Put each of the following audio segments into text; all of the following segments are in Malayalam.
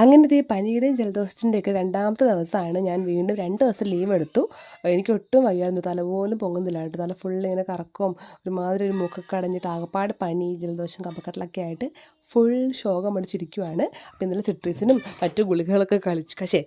അങ്ങനെ ഈ പനിയുടെയും ജലദോഷത്തിൻ്റെയൊക്കെ രണ്ടാമത്തെ ദിവസമാണ് ഞാൻ വീണ്ടും 2 ദിവസം ലീവ് എടുത്തു. എനിക്ക് ഒട്ടും വയ്യായിരുന്നു, തല പോലും പൊങ്ങുന്നില്ല കേട്ടോ. തല ഫുൾ ഇങ്ങനെ കറക്കവും ഒരുമാതിരി ഒരു മൂക്കൊക്കെ അടഞ്ഞിട്ട് ആകപ്പാട് പനി, ജലദോഷം, കഫക്കെട്ടിലൊക്കെ ആയിട്ട് ഫുൾ ശോകം അടിച്ചിരിക്കുവാണ്. അപ്പോൾ ഇന്നലെ സിട്രീസിനും മറ്റു ഗുളികകളൊക്കെ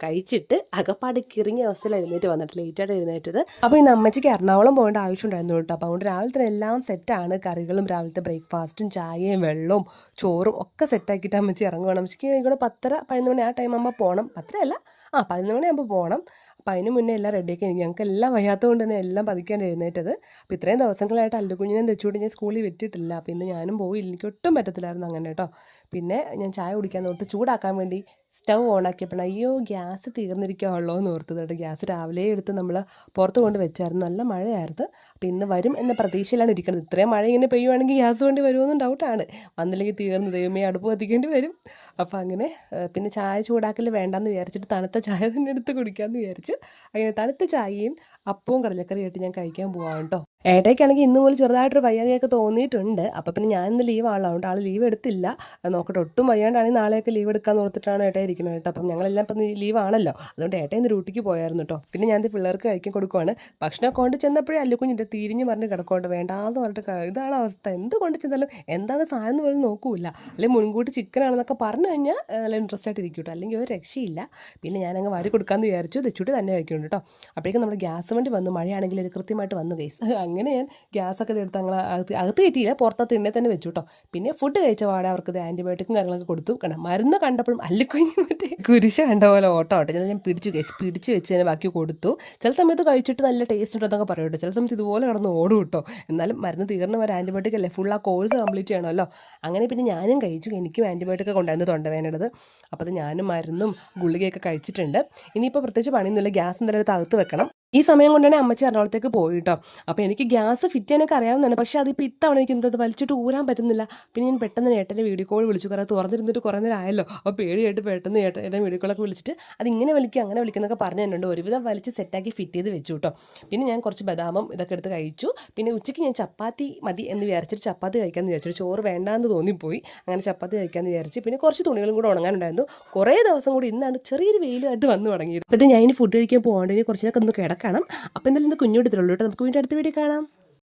കഴിച്ചിട്ട് അകപ്പാട് കിറങ്ങിയ അവസ്ഥയിൽ എഴുന്നേറ്റ് വന്നിട്ട് ലേറ്റായിട്ട് എഴുന്നേറ്റത്. അപ്പോൾ ഇന്ന് അമ്മച്ചിക്ക് എറണാകുളം പോകേണ്ട ആവശ്യമുണ്ടായിരുന്നു കേട്ടോ. അപ്പോൾ അതുകൊണ്ട് രാവിലെ തന്നെ എല്ലാം സെറ്റാണ്. കറികളും രാവിലത്തെ ബ്രേക്ക്ഫാസ്റ്റും ചായയും വെള്ളവും ചോറും ഒക്കെ സെറ്റാക്കിയിട്ട് അമ്മച്ചി ഇറങ്ങുവാണ്. അമ്മച്ചിക്ക് ഇവിടെ 10:30-11 മണി ആ ടൈം ആകുമ്പോൾ പോകണം. 10 അല്ല 11 മണിയാകുമ്പോൾ പോകണം. അപ്പോൾ അതിന് മുന്നേ എല്ലാം റെഡിയാക്കി എനിക്ക് ഞങ്ങൾക്ക് എല്ലാം വയ്യാത്തത് കൊണ്ട് തന്നെ എല്ലാം പതുക്കാൻ എഴുന്നേറ്റത്. അപ്പോൾ ഇത്രയും ദിവസങ്ങളായിട്ട് അല്ലുകുഞ്ഞിനെ തെച്ചുകൊണ്ട് ഞാൻ സ്കൂളിൽ വിട്ടിട്ടില്ല. അപ്പോൾ ഇന്ന് ഞാനും പോയില്ല, എനിക്ക് ഒട്ടും പറ്റത്തില്ലായിരുന്നു അങ്ങനെ കേട്ടോ. പിന്നെ ഞാൻ ചായ കുടിക്കാൻ ഓർത്ത് ചൂടാക്കാൻ വേണ്ടി സ്റ്റൗ ഓണാക്കിയപ്പോൾ അയ്യോ ഗ്യാസ് തീർന്നിരിക്കുകയുള്ളൂ എന്ന് ഓർത്തത് കേട്ടോ. ഗ്യാസ് രാവിലെ എടുത്ത് നമ്മൾ പുറത്ത് കൊണ്ട് വെച്ചായിരുന്നു, നല്ല മഴയായിരുന്നു. അപ്പോൾ ഇന്ന് വരും എന്ന പ്രതീക്ഷയിലാണ് ഇരിക്കുന്നത്. ഇത്രയും മഴ ഇങ്ങനെ പെയ്യുവാണെങ്കിൽ ഗ്യാസ് വേണ്ടി വരുമെന്നും ഡൗട്ടാണ്. വന്നില്ലെങ്കിൽ തീർന്ന് ദൈവമേ അടുപ്പ് കത്തിക്കേണ്ടി വരും. അപ്പോൾ അങ്ങനെ പിന്നെ ചായ ചൂടാക്കൽ വേണ്ടാന്ന് വിചാരിച്ചിട്ട് തണുത്ത ചായ തന്നെ എടുത്ത് കുടിക്കാമെന്ന് വിചാരിച്ചു. അങ്ങനെ തണുത്ത ചായയും അപ്പവും കടലക്കറിയായിട്ട് ഞാൻ കഴിക്കാൻ പോകാം കേട്ടോ. ഏട്ടയ്ക്കാണെങ്കിൽ ഇന്ന് പോലും ചെറുതായിട്ടൊരു വയ്യാതെയൊക്കെ തോന്നിയിട്ടുണ്ട്. അപ്പോൾ പിന്നെ ഞാൻ ഇന്ന് ലീവ് ആണല്ലോ, അതുകൊണ്ട് ആൾ ലീവ് എടുത്തില്ല. നോക്കട്ടെ, ഒട്ടും വയ്യാണ്ടാണെങ്കിൽ നാളെയൊക്കെ ലീവ് എടുക്കാമെന്ന് ഓർത്തിട്ടാണ് ഏട്ട ഇരിക്കുന്നത് കേട്ടോ. അപ്പം ഞങ്ങളെല്ലാം ഇപ്പം ലീവ് ആണല്ലോ, അതുകൊണ്ട് ഏട്ട ഇന്ന് ഡ്യൂട്ടിക്ക് പോയായിരുന്നു കേട്ടോ. പിന്നെ ഞാൻ പിള്ളേർക്ക് കഴിക്കാൻ കൊടുക്കുവാണ്. ഭക്ഷണം കൊണ്ട് ചെന്നപ്പോഴേ അല്ലുകുഞ്ഞിൻ്റെ തിരിഞ്ഞ് പറഞ്ഞ് കിടക്കൊണ്ട് വേണ്ടാന്ന് പറഞ്ഞിട്ട് ഇതാണ് അവസ്ഥ. എന്ത് കൊണ്ട് ചെന്നാലും എന്താണ് സാധനം എന്ന് പോലും നോക്കൂല. അല്ലെങ്കിൽ മുൻകൂട്ടി ചിക്കൻ ആണെന്നൊക്കെ പറഞ്ഞു കഴിഞ്ഞാൽ നല്ല ഇൻട്രസ്റ്റ് ആയിട്ട് ഇരിക്കും കേട്ടോ, അല്ലെങ്കിൽ ഒരു രക്ഷയില്ല. പിന്നെ ഞാനങ്ങ് വാരി കൊടുക്കാമെന്ന് വിചാരിച്ചു. തെച്ചുകൂട്ടി തന്നെ കഴിക്കുന്നുണ്ട് കേട്ടോ. അപ്പോഴേക്കും നമ്മുടെ ഗ്യാസ് വണ്ടി വന്നു, മഴയാണെങ്കിൽ ഒരു കൃത്യമായിട്ട് വന്നു ഗൈസ്. അങ്ങനെ ഞാൻ ഗ്യാസൊക്കെ എടുത്ത് ഞങ്ങൾ അകത്ത് കയറ്റിയില്ല, പുറത്തത്ത് എണ്ണ തന്നെ വെച്ചു കേട്ടോ. പിന്നെ ഫുഡ് കഴിച്ച പാടെ അവർക്ക് ആൻറ്റിബയോട്ടിക്കും കാര്യങ്ങളൊക്കെ കൊടുത്തു. കാരണം മരുന്ന് കണ്ടപ്പോഴും അല്ലിക്കുഞ്ഞ് മറ്റേ കുരിശ കണ്ട പോലെ ഓട്ടോ ആട്ടെ ഞാൻ പിടിച്ച് വെച്ചതിന് ബാക്കി കൊടുത്തു. ചില സമയത്ത് കഴിച്ചിട്ട് നല്ല ടേസ്റ്റ് ഉണ്ടെന്നൊക്കെ പറയും കേട്ടോ. ചില സമയത്ത് ഇതുപോലെ കിടന്ന് ഓടും കേട്ടോ. എന്നാലും മരുന്ന് തീർന്ന വരെ ആൻറ്റിബയോട്ടിക് അല്ലേ, ഫുൾ ആ കോഴ്സ് കംപ്ലീറ്റ് ചെയ്യണമല്ലോ. അങ്ങനെ പിന്നെ ഞാനും കഴിച്ചു. എനിക്കും ആൻറ്റിബയോട്ടിക് കൊണ്ടായിരുന്നു തൊണ്ടവേനയുള്ളത്. അപ്പോൾ അത് ഞാനും മരുന്നും ഗുളികയൊക്കെ കഴിച്ചിട്ടുണ്ട്. ഇനിയിപ്പോൾ പ്രത്യേകിച്ച് പണിയൊന്നുമില്ല, ഗ്യാസ് എന്തായാലും എടുത്ത് അകത്ത് വെക്കണം. ഈ സമയം കൊണ്ട് തന്നെ അമ്മച്ചി എറണാകുളത്തേക്ക് പോയി കേട്ടോ. അപ്പോൾ എനിക്ക് ഗ്യാസ് ഫിറ്റ് ചെയ്യാനൊക്കെ അറിയാവുന്നതാണ്, പക്ഷേ അതിപ്പോൾ ഇത്തവണ എനിക്ക് എന്തത് വലിച്ചിട്ട് ഊരാൻ പറ്റുന്നില്ല. പിന്നെ ഞാൻ പെട്ടെന്ന് ഏട്ടൻ്റെ വീഡിയോ കോൾ വിളിച്ചു. കുറേ തുറന്നിരുന്നിട്ട് കുറേ നേരം ആയല്ലോ. അപ്പോൾ പേടിയായിട്ട് പെട്ടെന്ന് ഏട്ടൻ്റെ വീഡിയോ കോളൊക്കെ വിളിച്ചിട്ട് അതിങ്ങനെ വലിക്കുക അങ്ങനെ വിളിക്കുന്നൊക്കെ പറഞ്ഞു തന്നിട്ടുണ്ട്. ഒരുവിധം വലിച്ച് സെറ്റാക്കി ഫിറ്റ് ചെയ്ത് വെച്ചു കേട്ടോ. പിന്നെ ഞാൻ കുറച്ച് ബദാമും ഇതൊക്കെ എടുത്ത് കഴിച്ചു. പിന്നെ ഉച്ചയ്ക്ക് ഞാൻ ചപ്പാത്തി മതി എന്ന് വിചാരിച്ചിട്ട് ചപ്പാത്തി കഴിക്കാമെന്ന് വിചാരിച്ചു. ചോറ് വേണ്ടാന്ന് തോന്നിപ്പോയി. അങ്ങനെ ചപ്പാത്തി കഴിക്കാമെന്ന് വിചാരിച്ച്. പിന്നെ കുറച്ച് തുണികളും കൂടെ ഉണങ്ങാനുണ്ടായിരുന്നു. കുറേ ദിവസം കൂടി ഇന്നാണ് ചെറിയൊരു വെയിലുമായിട്ട് വന്നു തുടങ്ങിയത്. അപ്പോൾ ഞാൻ ഇനി ഫുഡ് കഴിക്കാൻ പോകേണ്ടത്, ഇനി കുറച്ചൊക്കെ ഒന്ന് കിടക്കണം. അപ്പോൾ എന്തായാലും ഇന്ന് കുഞ്ഞു എടുത്തിട്ടുള്ളൂ കേട്ടോ. നമുക്ക് വീണ്ടും അടുത്ത വീഡിയോ കാണാം.